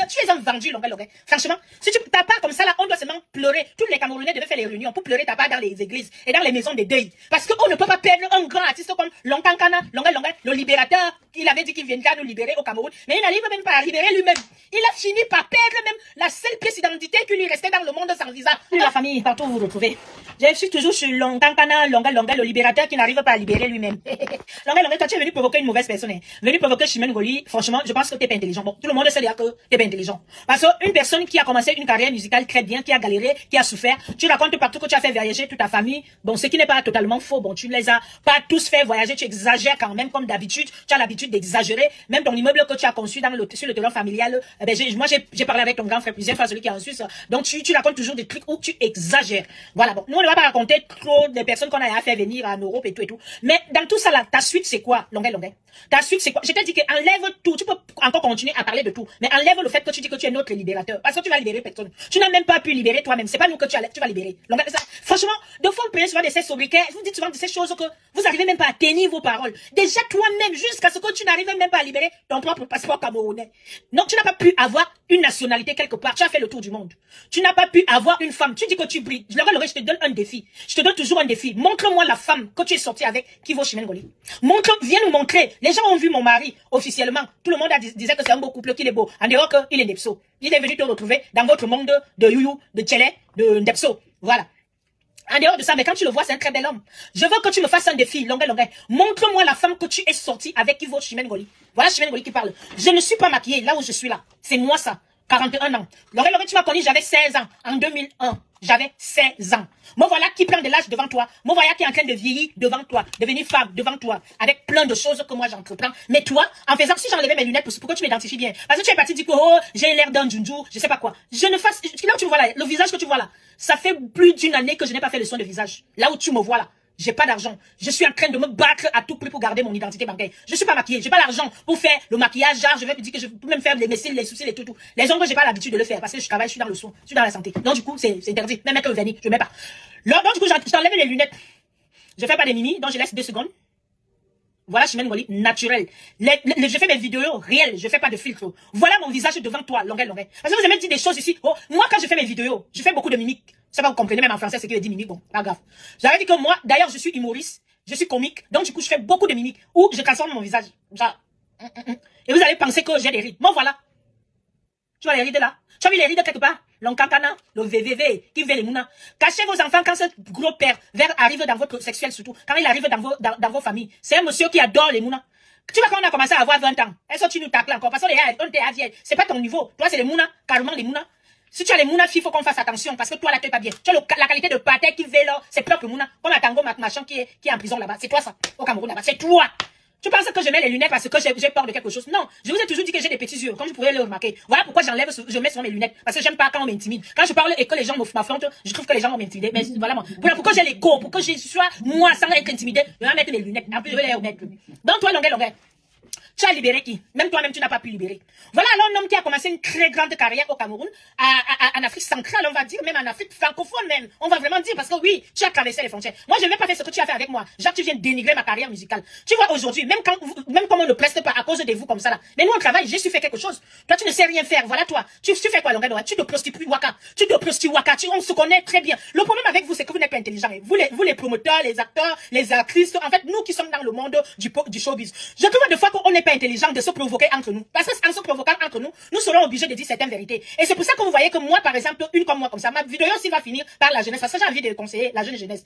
Tu es un vendu, Longuet. Franchement, si tu ta part comme ça, là, on doit seulement pleurer. Tous les Camerounais devaient faire les réunions pour pleurer ta part dans les églises et dans les maisons de deuil. Parce qu'on ne peut pas perdre un grand artiste comme Lonkankana, Longuet, le libérateur. Il avait dit qu'il viendra nous libérer au Cameroun. Mais il n'arrive même pas à libérer lui-même. Il a fini par perdre même la seule pièce d'identité qui lui restait dans le monde sans visa. La famille, partout où vous retrouvez. Je suis toujours sur Lonkankana, Longuet, le libérateur qui n'arrive pas à libérer lui-même. Longuet, toi tu es venu provoquer une mauvaise personne. Venu provoquer Chimène Ngoli. Franchement, je pense que t'es pas intelligent. Bon, tout le monde sait dire que t'es pas intelligent. Parce qu'une personne qui a commencé une carrière musicale très bien, qui a galéré, qui a souffert, tu racontes partout que tu as fait voyager toute ta famille. Bon, ce qui n'est pas totalement faux. Bon, tu ne les as pas tous fait voyager, tu exagères quand même comme d'habitude. Tu as l'habitude d'exagérer. Même ton immeuble que tu as conçu sur le terrain familial. Moi, j'ai parlé avec ton grand frère plusieurs fois, celui qui est en Suisse. Donc, tu racontes toujours des trucs où tu exagères. Voilà. Bon, nous, on ne va pas raconter trop des personnes qu'on a fait venir en Europe et tout et tout. Mais dans tout ça là, ta suite, c'est quoi, Longuet? Ta suite, c'est quoi? Je t'ai dit que enlève tout. Tu peux encore continuer à parler de tout. Mais enlève le fait que tu dis que tu es notre libérateur. Parce que tu vas libérer personne. Tu n'as même pas pu libérer toi-même. C'est pas nous que tu vas libérer. Longuet, franchement, de fois, vous prenez souvent de ces sobriquets. Vous dites souvent de ces choses que vous n'arrivez même pas à tenir vos paroles. Déjà, toi-même, jusqu'à ce que tu n'arrives même pas à libérer ton propre passeport camerounais. Non, tu n'as pas pu avoir une nationalité quelque part. Tu as fait le tour du monde. Tu n'as pas pu avoir une femme. Tu dis que tu brilles. Je te donne un défi. Je te donne toujours un défi. Montre-moi la femme que tu es sortie avec qui vaut Chimène Ngoli. Viens nous montrer. Les gens ont vu mon mari officiellement. Tout le monde disait que c'est un beau couple, qu'il est beau. En dehors qu'il est Ndepso. Il est venu te retrouver dans votre monde de Youyou, de Tchélé, de Ndepso. Voilà. En dehors de ça, mais quand tu le vois, c'est un très bel homme. Je veux que tu me fasses un défi, Longuet. Montre-moi la femme que tu es sortie avec qui vaut Chimène Ngoli. Voilà Chimène Ngoli qui parle. Je ne suis pas maquillée là où je suis là. C'est moi ça. 41 ans. Longuet, tu m'as connu, j'avais 16 ans. En 2001, j'avais 16 ans. Me voilà qui prend de l'âge devant toi. Me voilà qui est en train de vieillir devant toi. Devenir femme devant toi. Avec plein de choses que moi j'entreprends. Mais toi, en faisant, si j'enlevais mes lunettes, pourquoi tu m'identifies bien? Parce que tu es parti dire que, oh, j'ai l'air d'un junju, je sais pas quoi. Là où tu me vois là, le visage que tu vois là, ça fait plus d'une année que je n'ai pas fait le soin de visage. Là où tu me vois là. J'ai pas d'argent. Je suis en train de me battre à tout prix pour garder mon identité bancaire. Je suis pas maquillée. J'ai pas l'argent pour faire le maquillage. Genre, je vais me dire que je peux même faire les messiles, les sourcils et tout. Les ongles, j'ai pas l'habitude de le faire parce que je travaille, je suis dans le soin, je suis dans la santé. Donc, du coup, c'est interdit. Même mettre le vernis, je mets pas. Là, donc, du coup, je t'enlève les lunettes. Je fais pas des mimi, donc je laisse 2 secondes. Voilà Chimène Ngoli, naturel. Je fais mes vidéos réelles, je fais pas de filtre. Voilà mon visage devant toi, Longuet. Parce que vous aimez dire des choses ici. Oh, moi, quand je fais mes vidéos, je fais beaucoup de mimiques. Ça va, vous comprenez même en français ce qu'il dit mimique. Bon, pas grave. J'avais dit que moi, d'ailleurs, je suis humoriste, je suis comique. Donc, du coup, je fais beaucoup de mimiques où je transforme mon visage. Genre, et vous allez penser que j'ai des rides. Moi, voilà. Tu vois les rides là? Tu as vu les rides quelque part? L'encancana, le VVV, qui veut les mouna. Cachez vos enfants quand ce gros père arrive dans votre sexuel surtout. Quand il arrive dans vos familles. C'est un monsieur qui adore les mouna. Tu vois quand on a commencé à avoir 20 ans. Est-ce que tu nous tacles encore? Parce que les gars, on était à vieille. C'est pas ton niveau. Toi, c'est les mouna. Carrément les mouna. Si tu as les mouna filles, il faut qu'on fasse attention. Parce que toi, là, tu es pas bien. Tu as la qualité de pâté qui veut là. C'est propre mouna. Comme un tango machin qui est en prison là-bas. C'est toi ça. Au Cameroun là-bas. C'est toi. Tu penses que je mets les lunettes parce que j'ai peur de quelque chose? Non, je vous ai toujours dit que j'ai des petits yeux, comme vous pouvez le remarquer. Voilà pourquoi je mets sur mes lunettes. Parce que j'aime pas quand on m'intimide. Quand je parle et que les gens m'affrontent, je trouve que les gens vont m'intimider. Mais voilà, pourquoi j'ai l'écho, pour que je sois moi sans être intimidé, je vais mettre les lunettes. En plus, je vais les remettre. Donc toi, Longuet. Tu as libéré qui? Même toi-même, tu n'as pas pu libérer. Voilà alors un homme qui a commencé une très grande carrière au Cameroun, en Afrique centrale, on va dire, même en Afrique francophone même. On va vraiment dire, parce que oui, tu as traversé les frontières. Moi, je ne vais pas faire ce que tu as fait avec moi. Genre, tu viens dénigrer ma carrière musicale. Tu vois, aujourd'hui, même comme on ne preste pas à cause de vous comme ça là. Mais nous, on travaille, j'ai su faire quelque chose. Toi, tu ne sais rien faire. Voilà toi. Tu fais quoi, Longuet? Tu te prostitues waka. On se connaît très bien. Le problème avec vous, c'est que vous n'êtes pas intelligent. Vous les promoteurs, les acteurs, les actrices, en fait, nous qui sommes dans le monde du showbiz. Je trouve des fois qu'on n'est pas intelligent de se provoquer entre nous. Parce qu'en se provoquant entre nous, nous serons obligés de dire certaines vérités. Et c'est pour ça que vous voyez que moi, par exemple, une comme moi, comme ça, ma vidéo aussi va finir par la jeunesse. Parce que j'ai envie de conseiller la jeunesse.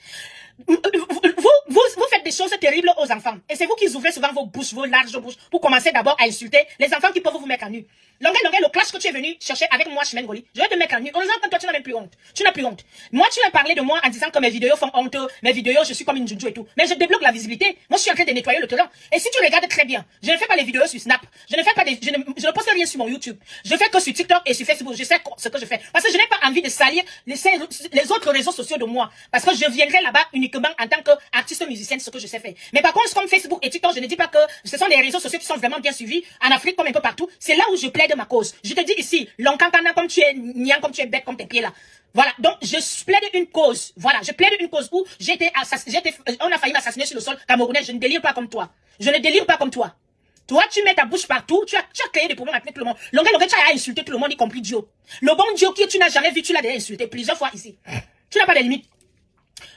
Vous faites des choses terribles aux enfants. Et c'est vous qui ouvrez souvent vos bouches, vos larges bouches, pour commencer d'abord à insulter les enfants qui peuvent vous mettre en nu. Longuet, le clash que tu es venu chercher avec moi, Chimène Ngoli, je vais te mettre en nu. En disant que toi, tu n'as même plus honte. Tu n'as plus honte. Moi, tu as parlé de moi en disant que mes vidéos font honte, mes vidéos, je suis comme une junju et tout. Mais je débloque la visibilité. Moi, je suis en train de nettoyer le terrain. Et si tu regardes très bien, je ne fais pas les vidéos sur Snap. Je ne poste rien sur mon YouTube. Je fais que sur TikTok et sur Facebook. Je sais ce que je fais. Parce que je n'ai pas envie de salir les autres réseaux sociaux de moi. Parce que je viendrai là-bas uniquement en tant qu'artiste musicienne, ce que je sais faire. Mais par contre, comme Facebook et TikTok, je ne dis pas que ce sont des réseaux sociaux qui sont vraiment bien suivis en Afrique comme un peu partout. C'est là où je plaide ma cause. Je te dis ici, l'encancana comme tu es niant, comme tu es bête, comme tes pieds là. Voilà, donc je plaide une cause. Voilà, je plaide une cause où on a failli m'assassiner sur le sol camerounais. Je ne délire pas comme toi. Je ne délire pas comme toi. Toi, tu mets ta bouche partout, tu as créé des problèmes avec tout le monde. Longue, tu as insulté tout le monde, y compris Dio. Le bon Dio que tu n'as jamais vu, tu l'as déjà insulté plusieurs fois ici. Tu n'as pas de limite.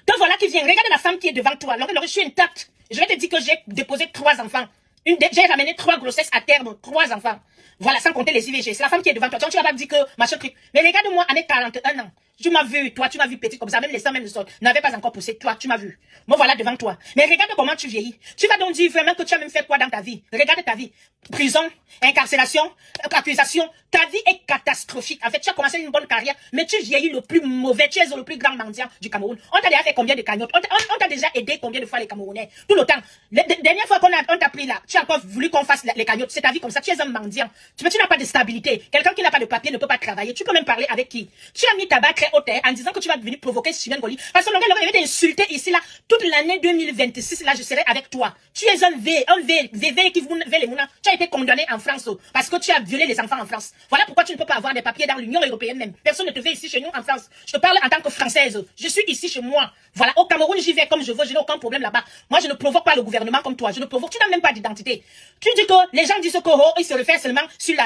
Donc voilà qui vient. Regarde la femme qui est devant toi. Longue, je suis intacte. Je vais te dire que j'ai déposé 3 enfants. J'ai ramené 3 grossesses à terme, 3 enfants. Voilà, sans compter les IVG. C'est la femme qui est devant toi. Donc tu vas pas me dire que machin truc. Mais regarde-moi, année 41 ans. Tu m'as vu, toi, tu m'as vu petite comme ça, même les seins, même le sol, n'avait pas encore poussé. Toi, tu m'as vu. Moi, voilà devant toi. Mais regarde comment tu vieillis. Tu vas donc dire vraiment que tu as même fait quoi dans ta vie. Regarde ta vie. Prison, incarcération, accusation. Ta vie est catastrophique. En fait, tu as commencé une bonne carrière, mais tu vieillis le plus mauvais. Tu es le plus grand mendiant du Cameroun. On t'a déjà fait combien de cagnottes? On t'a déjà aidé combien de fois les Camerounais? Tout le temps. La dernière fois on t'a pris là, tu as encore voulu qu'on fasse les cagnottes. C'est ta vie comme ça. Tu es un mendiant. Tu n'as pas de stabilité. Quelqu'un qui n'a pas de papier ne peut pas travailler. Tu peux même parler avec qui? Tu as mis ta barre très haute en disant que tu vas venir provoquer Simone Goli. Parce que il va t'insulter ici là. Toute l'année 2026 là, je serai avec toi. Tu es un VV qui vous les mouna. Tu as été condamné en France parce que tu as violé les enfants en France. Voilà pourquoi tu ne peux pas avoir des papiers dans l'Union européenne même. Personne ne te fait ici chez nous en France. Je te parle en tant que Française. Je suis ici chez moi. Voilà, au Cameroun, j'y vais comme je veux. Je n'ai aucun problème là-bas. Moi, je ne provoque pas le gouvernement comme toi. Je ne provoque. Tu n'as même pas d'identité. Tu dis que les gens disent que ils se réfèrent seulement sur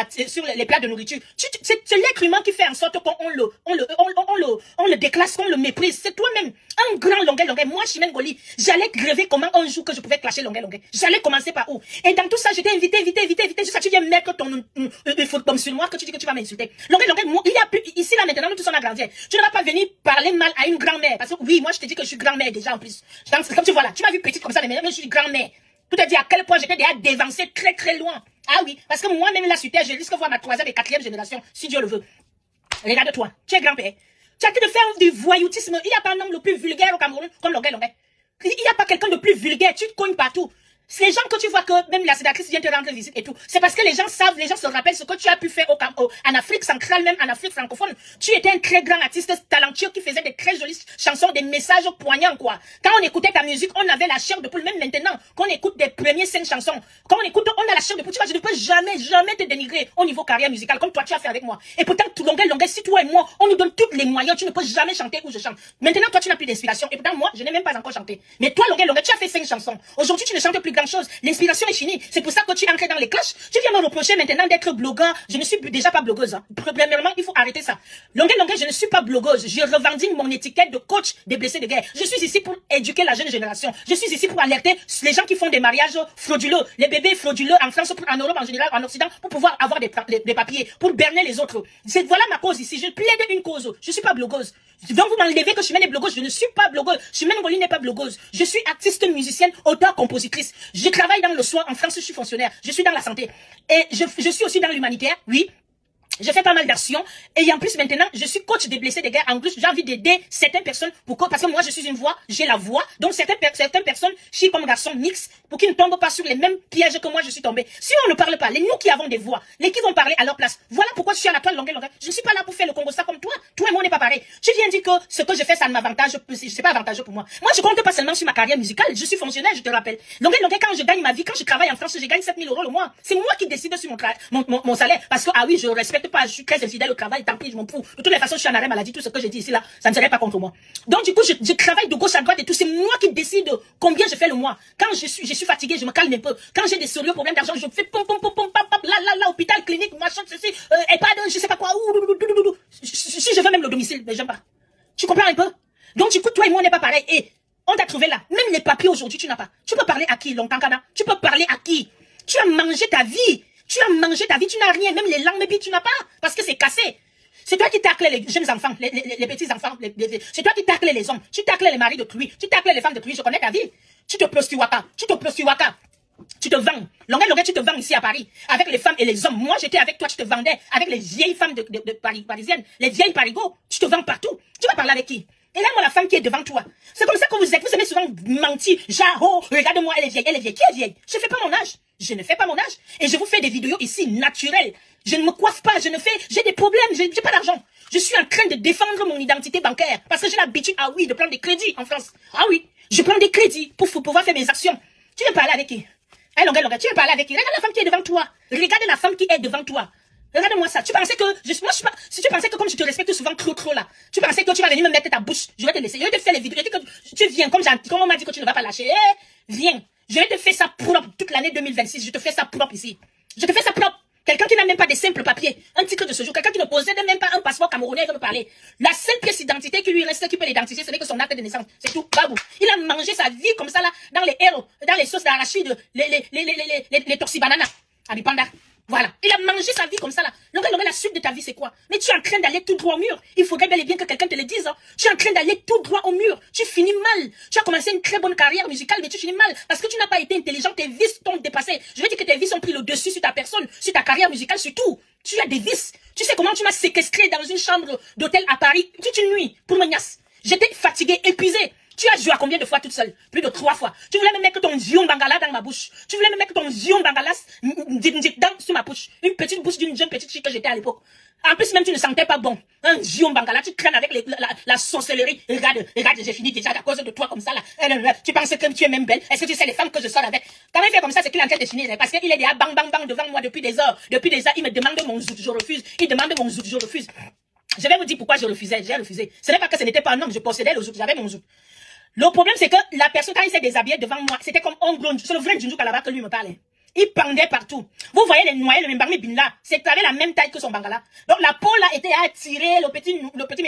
les plats de nourriture. C'est l'être humain qui fait en sorte qu'on le déclasse, qu'on le méprise. C'est toi-même. Un grand Longuet. Moi, Chimène Goli, j'allais rêver comment un jour que je pouvais clasher Longuet. J'allais commencer par où? Et dans tout ça, j'étais invité. Jusqu'à tu viens mettre ton football sur moi, que tu dis que tu vas m'insulter. Longuet, moi, il y a plus, ici, là, maintenant, nous tous on a grandi. Tu ne vas pas venir parler mal à une grand-mère. Parce que oui, moi, je te dis que je suis grand-mère déjà en plus. Comme tu vois là, tu m'as vu petite comme ça, mais je suis grand-mère. Tout te dit à quel point j'étais déjà dévancée très loin. Ah oui, parce que moi-même là, sur terre, je risque de voir ma 3e et 4e génération, si Dieu le veut. Regarde-toi, tu es grand-père. Tu as que de faire du voyoutisme. Il n'y a pas un homme le plus vulgaire au Cameroun comme Longuet. Il n'y a pas quelqu'un de plus vulgaire. Tu te cognes partout. C'est les gens que tu vois que même la sénatrice vient te rendre visite et tout. C'est parce que les gens savent, les gens se rappellent ce que tu as pu faire en Afrique centrale, même en Afrique francophone. Tu étais un très grand artiste talentueux qui faisait des très jolies chansons, des messages poignants, quoi. Quand on écoutait ta musique, on avait la chair de poule. Même maintenant, quand on écoute des premières 5 chansons, quand on écoute, on a la chair de poule. Tu vois, je ne peux jamais te dénigrer au niveau carrière musicale comme toi tu as fait avec moi. Et pourtant, Longuet, si toi et moi, on nous donne tous les moyens, tu ne peux jamais chanter où je chante. Maintenant, toi, tu n'as plus d'inspiration. Et pourtant, moi, je n'ai même pas encore chanté. Mais toi, Longuet, tu as fait 5 chansons. Aujourd'hui, tu ne chantes plus grand chose. L'inspiration est finie. C'est pour ça que tu entres dans les clashs. Tu viens me reprocher maintenant d'être blogueur. Je ne suis déjà pas blogueuse. Hein. Premièrement, il faut arrêter ça. Longuet, je ne suis pas blogueuse. Je revendique mon étiquette de coach des blessés de guerre. Je suis ici pour éduquer la jeune génération. Je suis ici pour alerter les gens qui font des mariages frauduleux, les bébés frauduleux en France, en Europe en général, en Occident, pour pouvoir avoir des papiers, pour berner les autres. Voilà ma cause ici. Je plaide une cause. Je suis pas blogueuse. Donc vous m'enlevez que Chimène est blogueuse. Je ne suis pas blogueuse. Chimène Goli n'est pas blogueuse. Je suis artiste, musicienne, auteur, compositrice. Je travaille dans le soin. En France, je suis fonctionnaire. Je suis dans la santé. Et je suis aussi dans l'humanitaire. Oui. Je fais pas mal d'actions. Et en plus, maintenant, je suis coach des blessés de guerre. En plus, j'ai envie d'aider certaines personnes parce que moi, je suis une voix, j'ai la voix. Donc, certaines personnes, filles comme garçons, mixtes, pour qu'ils ne tombent pas sur les mêmes pièges que moi, je suis tombée. Si on ne parle pas, nous qui avons des voix, les qui vont parler à leur place. Voilà pourquoi je suis à la toile Longuet. Je ne suis pas là pour faire le Congo ça comme toi. Toi et moi, on n'est pas pareil. Tu viens dire que ce que je fais, ça ne m'avantage, c'est pas avantageux pour moi. Moi, je compte pas seulement sur ma carrière musicale. Je suis fonctionnaire, je te rappelle. Longuet, quand je gagne ma vie, quand je travaille en France, je gagne 7 000 € le mois. C'est moi qui décide sur mon salaire. Parce que, ah oui, je respecte pas, je suis très infidèle au travail, tant pis, je m'en fous. De toutes les façons, je suis en arrêt maladie, tout ce que j'ai dit ici, là, ça ne serait pas contre moi. Donc, du coup, je travaille de gauche à droite et tout. C'est moi qui décide combien je fais le mois. Quand je suis fatiguée, je me calme un peu. Quand j'ai des sérieux problèmes d'argent, je fais pom, là, hôpital, clinique, machin, ceci, EHPAD, je sais pas quoi, si je veux même le domicile, mais j'aime pas. Tu comprends un peu? Donc, du coup, toi et moi, on n'est pas pareil. Et on t'a trouvé là. Même les papiers aujourd'hui, tu n'as pas. Tu peux parler à qui, Longtankana? Tu peux parler à qui? Tu as mangé ta vie. Tu as mangé ta vie, tu n'as rien, même les langues, mais tu n'as pas, parce que c'est cassé. C'est toi qui tacles les jeunes enfants, les petits enfants, c'est toi qui tacles les hommes, tu tacles les maris de truie, tu tacles les femmes de truie, je connais ta vie. Tu te prostituaka, tu te vends. Longuet, tu te vends ici à Paris, avec les femmes et les hommes. Moi, j'étais avec toi, tu te vendais, avec les vieilles femmes de parisiennes, les vieilles parigots, tu te vends partout. Tu vas parler avec qui? Et là, moi, la femme qui est devant toi. C'est comme ça que vous êtes. Vous aimez souvent mentir. Genre, oh, regarde-moi, elle est vieille. Qui est vieille? Je fais pas mon âge. Je ne fais pas mon âge. Et je vous fais des vidéos ici, naturelles. Je ne me coiffe pas. J'ai des problèmes. J'ai pas d'argent. Je suis en train de défendre mon identité bancaire. Parce que j'ai l'habitude, ah oui, de prendre des crédits en France. Ah oui. Je prends des crédits pour pouvoir faire mes actions. Tu veux parler avec qui? Hey, Longuet, tu veux parler avec qui? Regarde la femme qui est devant toi. Regarde la femme qui est devant toi. Regarde-moi ça. Tu pensais que, si tu pensais que comme je te respecte souvent trop là, tu pensais que tu vas venir me mettre ta bouche, je vais te laisser. Je vais te faire les vidéos. Je vais te dire que tu viens, comme on m'a dit que tu ne vas pas lâcher. Viens. Je vais te faire ça propre toute l'année 2026. Je te fais ça propre ici. Je te fais ça propre. Quelqu'un qui n'a même pas des simples papiers, un titre de séjour, quelqu'un qui ne possède même pas un passeport camerounais veut me parler. La seule pièce d'identité qui lui reste, qui peut l'identifier, ce n'est que son acte de naissance. C'est tout. Babou. Il a mangé sa vie comme ça là, dans les héros, dans les sauces d'arachide, les toxibananas. Abipanda. Voilà. Il a mangé sa vie comme ça là. La suite de ta vie, c'est quoi? Mais tu es en train d'aller tout droit au mur. Il faudrait bel et bien que quelqu'un te le dise. Hein. Tu es en train d'aller tout droit au mur. Tu finis mal. Tu as commencé une très bonne carrière musicale, mais tu finis mal. Parce que tu n'as pas été intelligent. Tes vices t'ont dépassé. Je veux dire que tes vices ont pris le dessus sur ta personne, sur ta carrière musicale, sur tout. Tu as des vices. Tu sais comment tu m'as séquestré dans une chambre d'hôtel à Paris toute une nuit pour me niasse. J'étais fatigué, épuisé. Tu as joué à combien de fois toute seule? Plus de 3 fois. Tu voulais me mettre ton zion bangala dans ma bouche. Tu voulais me mettre ton zion bangalas sur ma bouche. Une petite bouche d'une jeune petite fille que j'étais à l'époque. En plus, même tu ne sentais pas bon. Un zion bangala, tu traînes avec la sorcellerie. Regarde, j'ai fini déjà à cause de toi comme ça là. Tu penses que tu es même belle? Est-ce que tu sais les femmes que je sors avec? Quand il fait comme ça, c'est qu'il est en train de finir. Parce qu'il est déjà bang bang bang devant moi depuis des heures. Depuis des heures, il me demande mon zout, je refuse. Il demande mon zout, je refuse. Je vais vous dire pourquoi je refusais. J'ai refusé. Ce n'est pas que ce n'était pas un homme, je possédais le zout, j'avais mon zout. Le problème, c'est que la personne, quand il s'est déshabillé devant moi, c'était comme un gros, c'est le vrai Djunju Kalaba que lui me parlait. Il pendait partout. Vous voyez les noyés, le Mbangmi Bin là, c'était avec la même taille que son Bangala. Donc la peau là était à tirer, le petit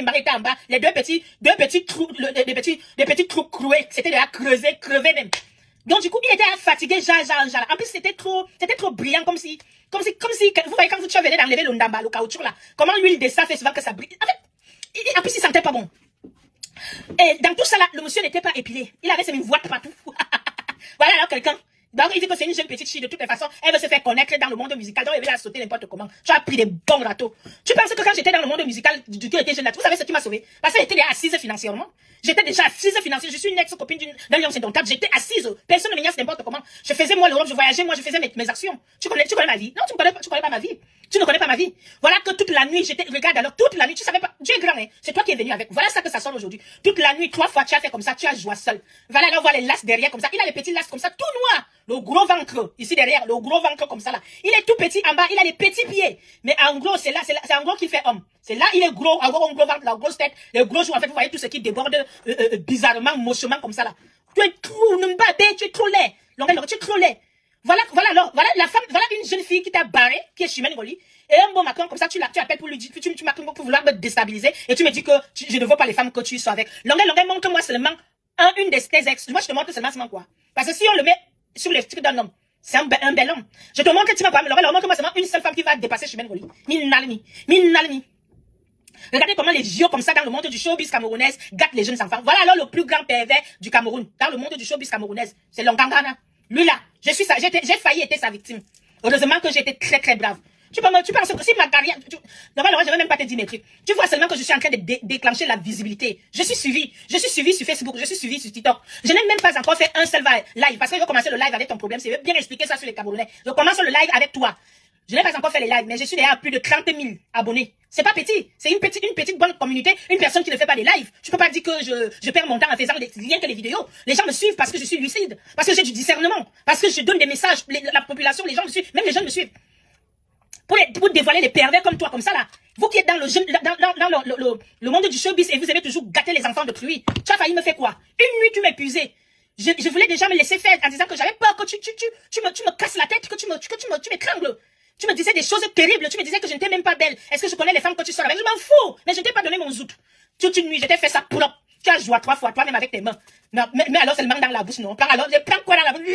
Mbangmi était en bas, les deux petits trous, des petits trous croués, c'était déjà crevé même. Donc du coup, il était fatigué, En plus, c'était trop brillant, comme si, vous voyez quand tu venais d'enlever le ndamba, le caoutchouc là, comment l'huile de ça fait souvent que ça brille. En plus, il sentait pas bon. Et dans tout ça là, le monsieur n'était pas épilé. Il avait ses mêmes voix partout. Voilà alors quelqu'un. Donc il dit que c'est une jeune petite fille de toutes les façons. Elle veut se faire connaître dans le monde musical. Donc elle veut la sauter n'importe comment. Tu as pris des bons râteaux. Tu penses que quand j'étais dans le monde musical, tu étais jeune là, vous savez ce qui m'a sauvé? Parce qu'elle était déjà assise financièrement. J'étais déjà assise financièrement. Je suis une ex-copine d'un lion indomptable. J'étais assise. Personne ne me niaise n'importe comment. Je faisais moi l'Europe, je voyageais, moi je faisais mes actions. Tu connais ma vie? Non, tu connais pas ma vie. Tu ne connais pas ma vie. Voilà que toute la nuit, regarde alors, toute la nuit, tu savais pas, Dieu est grand, hein. C'est toi qui es venu avec. Voilà ça que ça sort aujourd'hui. Toute la nuit, 3 fois, tu as fait comme ça, tu as joué seul. Voilà, là, on voit les lasses derrière comme ça. Il a les petits lasses comme ça, tout noir. Le gros ventre, ici derrière, le gros ventre comme ça là. Il est tout petit en bas, il a les petits pieds. Mais en gros, c'est en gros qu'il fait homme. C'est là, il est gros, en gros, un gros ventre, la grosse tête, les gros joues, en fait, vous voyez tout ce qui déborde, bizarrement, mochement comme ça là. Tu es trop, tu es trop laid. Tu es trop laid. Voilà la femme, voilà une jeune fille qui t'a barré, qui est Chimène Ngoli, et un bon Macron comme ça, tu appelles pour lui dire, tu m'appelles pour vouloir me déstabiliser, et tu me dis que je ne veux pas les femmes que tu sois avec. Longuet, montre-moi seulement une de tes ex. Moi, je te montre seulement quoi. Parce que si on le met sur les trucs d'un homme, c'est un bel homme. Je te montre, tu m'as pas, montre-moi seulement une seule femme qui va dépasser Chimène Ngoli. Minalmi. Regardez comment les vieux comme ça dans le monde du showbiz camerounais gâtent les jeunes enfants. Voilà alors le plus grand pervers du Cameroun, dans le monde du showbiz camerounais. C'est Longangana. Lui là, j'ai failli être sa victime. Heureusement que j'étais très très brave. Tu penses que si ma carrière, normalement, je ne vais même pas te dire mes trucs. Tu vois seulement que je suis en train de déclencher la visibilité. Je suis suivi sur Facebook, je suis suivi sur TikTok. Je n'ai même pas encore fait un seul live, parce que je vais commencer le live avec ton problème. C'est bien expliquer ça sur les Camerounais. Je commence le live avec toi. Je n'ai pas encore fait les lives, mais je suis déjà à plus de 30 000 abonnés. C'est pas petit. C'est une petite bonne communauté. Une personne qui ne fait pas des lives. Je peux pas dire que je perds mon temps en faisant rien que les vidéos. Les gens me suivent parce que je suis lucide. Parce que j'ai du discernement. Parce que je donne des messages. La population, les gens me suivent. Même les jeunes me suivent. Pour dévoiler les pervers comme toi, comme ça là. Vous qui êtes dans le monde du showbiz et vous aimez toujours gâter les enfants d'autrui. Tu as failli me faire quoi? Une nuit, tu m'épuisais. Je voulais déjà me laisser faire en disant que j'avais peur que tu me casses la tête, que tu m'étrangles. Tu me disais des choses terribles. Tu me disais que je n'étais même pas belle. Est-ce que je connais les femmes que tu sors avec? Je m'en fous. Mais je ne t'ai pas donné mon zout. Toute une nuit, je t'ai fait ça propre. Tu as joué 3 fois, toi-même avec tes mains. Mais alors seulement dans la bouche, non. Alors, je prends quoi dans la bouche?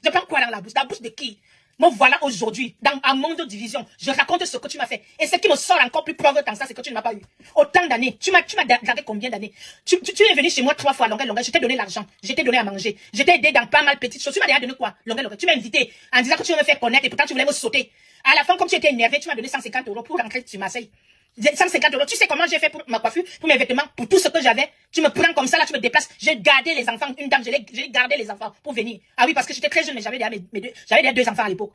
Je prends quoi dans la bouche? La bouche de qui? Bon, voilà aujourd'hui, dans un monde de division, je raconte ce que tu m'as fait. Et ce qui me sort encore plus preuve dans ça, c'est que tu ne m'as pas eu. Autant d'années. Tu m'as gardé combien d'années? Tu es venu chez moi 3 fois, longueur. Je t'ai donné l'argent. Je t'ai donné à manger. Je t'ai aidé dans pas mal de petites choses. Tu m'as déjà donné quoi? Longueur. Tu m'as invité en disant que tu veux me faire connaître et pourtant tu voulais me sauter. À la fin, comme tu étais énervé, tu m'as donné 150 € pour rentrer sur Marseille. 150 €. Tu sais comment j'ai fait pour ma coiffure, pour mes vêtements, pour tout ce que j'avais. Tu me prends comme ça, là, tu me déplaces. J'ai gardé les enfants. Une dame, j'ai gardé les enfants pour venir. Ah oui, parce que j'étais très jeune, mais j'avais déjà 2 enfants à l'époque.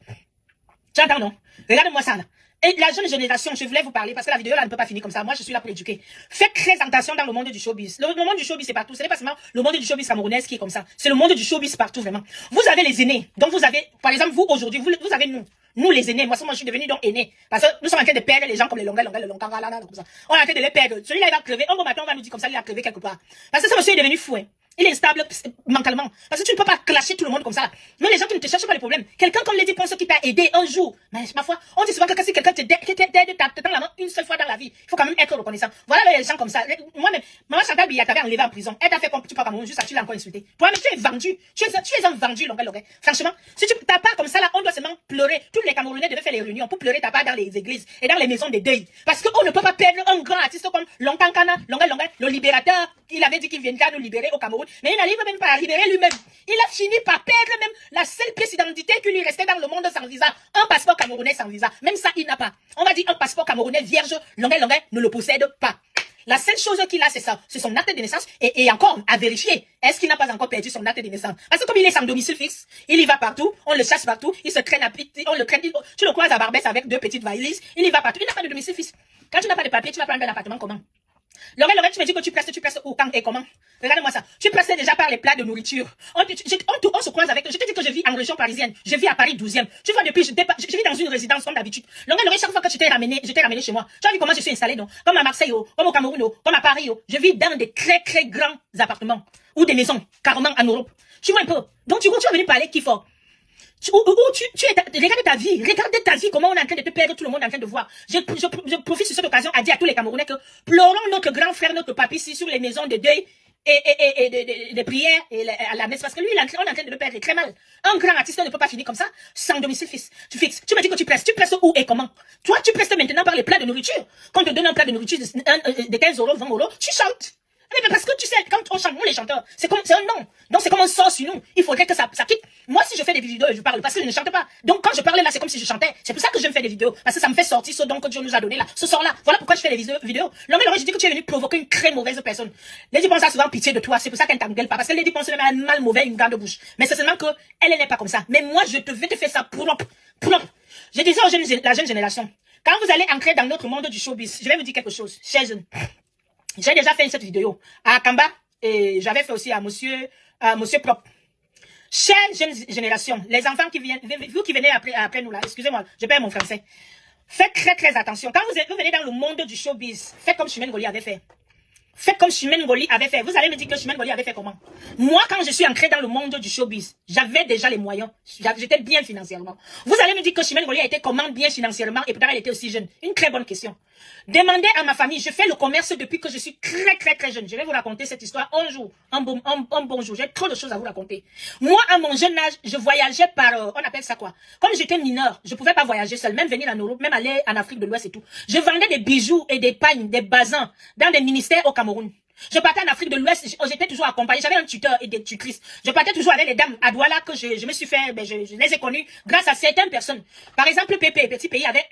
Tu entends, non? Regarde-moi ça, là. Et la jeune génération, je voulais vous parler, parce que la vidéo, là, ne peut pas finir comme ça. Moi, je suis là pour éduquer. Faites très attention dans le monde du showbiz. Le monde du showbiz, c'est partout. Ce n'est pas seulement le monde du showbiz camerounais qui est comme ça. C'est le monde du showbiz partout, vraiment. Vous avez les aînés. Donc, vous avez, par exemple, vous, aujourd'hui, vous avez nous. Nous, les aînés. Moi, je suis devenu donc aîné. Parce que nous sommes en train de perdre les gens comme les longueurs, comme ça. On est en train de les perdre. Celui-là, il va crever. Un bon matin, on va nous dire comme ça, il a crevé quelque part. Parce que ce monsieur est devenu fou, hein. Il est instable mentalement. Parce que tu ne peux pas clasher tout le monde comme ça. Mais les gens qui ne te cherchent pas les problèmes. Quelqu'un comme Lady pense qui t'a aidé un jour. Mais ma foi, on dit souvent que si quelqu'un t'aide, te tend la main une seule fois dans la vie, il faut quand même être reconnaissant. Voilà les gens comme ça. Moi-même, maman Chantal Biya t'avait enlevé en prison. Elle t'a fait comme tu parles Cameroun, juste ça, tu l'as encore insulté. Toi-même, tu es vendu. Tu es un vendu, longueur. Franchement, si tu t'as pas comme ça là, on doit seulement pleurer. Tous les Camerounais devaient faire les réunions pour pleurer ta part dans les églises et dans les maisons des deuils. Parce qu'on ne peut pas perdre un grand artiste comme Lontankana, le libérateur. Il avait dit qu'il viendra nous libérer au Cameroun. Mais il n'arrive même pas à libérer lui-même. Il a fini par perdre même la seule pièce d'identité qui lui restait dans le monde sans visa. Un passeport camerounais sans visa. Même ça, il n'a pas. On va dire un passeport camerounais vierge, longueur, ne le possède pas. La seule chose qu'il a, c'est ça. C'est son acte de naissance. Et encore, à vérifier. Est-ce qu'il n'a pas encore perdu son acte de naissance? Parce que comme il est sans domicile fixe, il y va partout. On le chasse partout. Il se traîne on le traîne. Tu le croises à Barbès avec 2 petites valises. Il y va partout. Il n'a pas de domicile fixe. Quand tu n'as pas de papier, tu vas prendre un appartement comment? Laurel, tu me dis que tu prestes où, quand et comment? Regarde-moi ça. Tu prestes déjà par les plats de nourriture. On se croise avec. Je te dis que je vis en région parisienne. Je vis à Paris 12e. Tu vois, depuis, je vis dans une résidence comme d'habitude. Laurel, chaque fois que je t'ai ramené chez moi. Tu as vu comment je suis installé, non? Comme à Marseille, comme au Cameroun, comme à Paris, je vis dans des très, très grands appartements. Ou des maisons, carrément en Europe. Tu vois un peu. Donc, tu vas venir parler qui fort? Regarde ta vie, comment on est en train de te perdre, tout le monde est en train de voir. Je profite sur cette occasion à dire à tous les Camerounais que pleurons notre grand frère, notre papy ici sur les maisons de deuil et de prière et à la messe, parce que lui, on est en train de le perdre très mal. Un grand artiste ne peut pas finir comme ça, sans domicile fixe. Tu me dis que tu prestes où et comment? Toi, tu prestes maintenant par les plats de nourriture. Quand on te donne un plat de nourriture de 15 euros, 20 euros, tu chantes. Mais parce que tu sais, quand on chante, nous les chanteurs, c'est un nom. Donc c'est comme un sort sur nous. Il faudrait que ça quitte. Moi, si je fais des vidéos, je parle parce que je ne chante pas. Donc quand je parlais là, c'est comme si je chantais. C'est pour ça que j'aime faire des vidéos. Parce que ça me fait sortir ce don que Dieu nous a donné là. Ce sort-là. Voilà pourquoi je fais les vidéos. Laurel, je dis que tu es venu provoquer une très mauvaise personne. Lady pense a souvent pitié de toi. C'est pour ça qu'elle t'engueule pas. Parce que Lady pense même à un mal mauvais, une grande bouche. Mais c'est seulement que elle n'est pas comme ça. Mais moi, je vais te faire ça propre. Je disais aux la jeune génération. Quand vous allez entrer dans notre monde du showbiz, je vais vous dire quelque chose. Chers jeunes. J'ai déjà fait cette vidéo à Kamba et j'avais fait aussi à monsieur Prop. Chère jeune génération, les enfants qui viennent, vous qui venez après nous là, excusez-moi, je perds mon français. Faites très très attention. Quand vous venez dans le monde du showbiz, faites comme Chimène Ngoli avait fait. Faites comme Chimène Ngoli avait fait. Vous allez me dire que Chimène Ngoli avait fait comment? Moi, quand je suis entré dans le monde du showbiz, j'avais déjà les moyens. J'étais bien financièrement. Vous allez me dire que Chimène Ngoli a été comment bien financièrement et pourtant elle était aussi jeune? Une très bonne question. Demandez à ma famille. Je fais le commerce depuis que je suis très très très jeune. Je vais vous raconter cette histoire un jour, un bon jour. J'ai trop de choses à vous raconter. Moi, à mon jeune âge, je voyageais par, on appelle ça quoi? Comme j'étais mineur, je pouvais pas voyager seul, même venir en Europe, même aller en Afrique de l'Ouest et tout. Je vendais des bijoux et des pagnes, des basins dans des ministères au Cameroun. Je partais en Afrique de l'Ouest, j'étais toujours accompagnée, j'avais un tuteur et des tutrices. Je partais toujours avec les dames à Douala que je me suis fait, je les ai connues grâce à certaines personnes. Par exemple, Pépé, petit pays, avait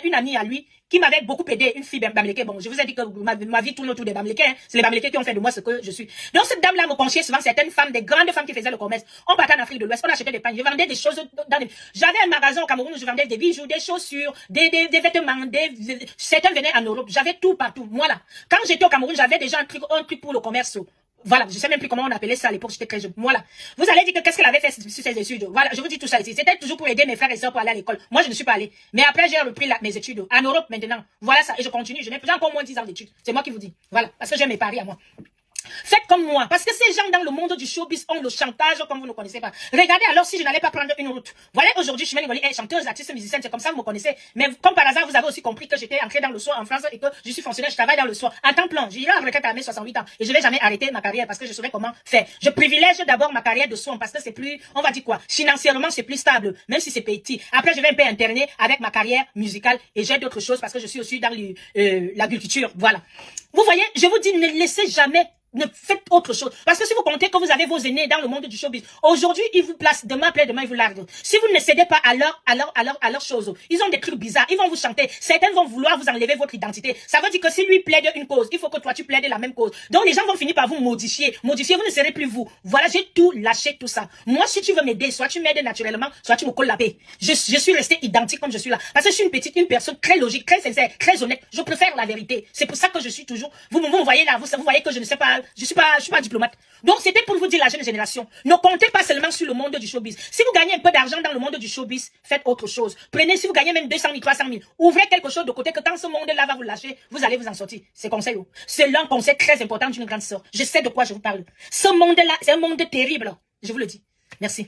une amie à lui qui m'avait beaucoup aidé, une fille bamléké. Bon, je vous ai dit que ma vie tourne autour des bamlékés, hein. C'est les bamlékés qui ont fait de moi ce que je suis. Donc cette dame-là me confiait souvent certaines femmes, des grandes femmes qui faisaient le commerce. On partait en Afrique de l'Ouest, on achetait des pagnes, je vendais des choses j'avais un magasin au Cameroun où je vendais des bijoux, des chaussures, des vêtements, certains venaient en Europe, j'avais tout partout. Moi là, quand j'étais au Cameroun, j'avais déjà un truc pour le commerce. Voilà, je sais même plus comment on appelait ça à l'époque, j'étais très jeune. Voilà. Vous allez dire que qu'est-ce qu'elle avait fait sur ses études. Voilà, je vous dis tout ça ici. C'était toujours pour aider mes frères et sœurs pour aller à l'école. Moi, je ne suis pas allée. Mais après, j'ai repris mes études en Europe maintenant. Voilà ça. Et je continue. Je n'ai encore moins de 10 ans d'études. C'est moi qui vous dis. Voilà. Parce que j'ai mes paris à moi. Faites comme moi, parce que ces gens dans le monde du showbiz ont le chantage comme vous ne connaissez pas. Regardez alors si je n'allais pas prendre une route. Voilà, aujourd'hui, Chimène Ngoli est chanteuse, artiste, musicienne, c'est comme ça que vous me connaissez. Mais comme par hasard, vous avez aussi compris que j'étais entrée dans le soin en France et que je suis fonctionnaire, je travaille dans le soin en temps plein. J'irai en retraite à mes 68 ans et je vais jamais arrêter ma carrière parce que je saurais comment faire. Je privilège d'abord ma carrière de soin parce que c'est plus, on va dire quoi, financièrement c'est plus stable, même si c'est petit. Après, je vais un peu alterner avec ma carrière musicale et j'ai d'autres choses parce que je suis aussi dans l'agriculture. Voilà. Vous voyez, je vous dis, ne laissez jamais. Ne faites autre chose. Parce que si vous comptez que vous avez vos aînés dans le monde du showbiz, aujourd'hui, ils vous placent, demain, ils vous larguent. Si vous ne cédez pas à leurs choses, ils ont des trucs bizarres, ils vont vous chanter. Certains vont vouloir vous enlever votre identité. Ça veut dire que si lui plaide une cause, il faut que toi, tu plaides la même cause. Donc, les gens vont finir par vous modifier. Modifier, vous ne serez plus vous. Voilà, j'ai tout lâché, tout ça. Moi, si tu veux m'aider, soit tu m'aides naturellement, soit tu me colles la paix. Je suis restée identique comme je suis là. Parce que je suis une personne très logique, très sincère, très honnête. Je préfère la vérité. C'est pour ça que je suis toujours toujours, vous me voyez là, vous voyez que je ne sais pas, je suis pas diplomate. Donc, c'était pour vous dire, la jeune génération, ne comptez pas seulement sur le monde du showbiz. Si vous gagnez un peu d'argent dans le monde du showbiz, faites autre chose. Prenez, si vous gagnez même 200 000, 300 000, ouvrez quelque chose de côté que quand ce monde-là va vous lâcher, vous allez vous en sortir. C'est conseil. C'est l'un conseil très important d'une grande sœur. Je sais de quoi je vous parle. Ce monde-là, c'est un monde terrible. Je vous le dis. Merci.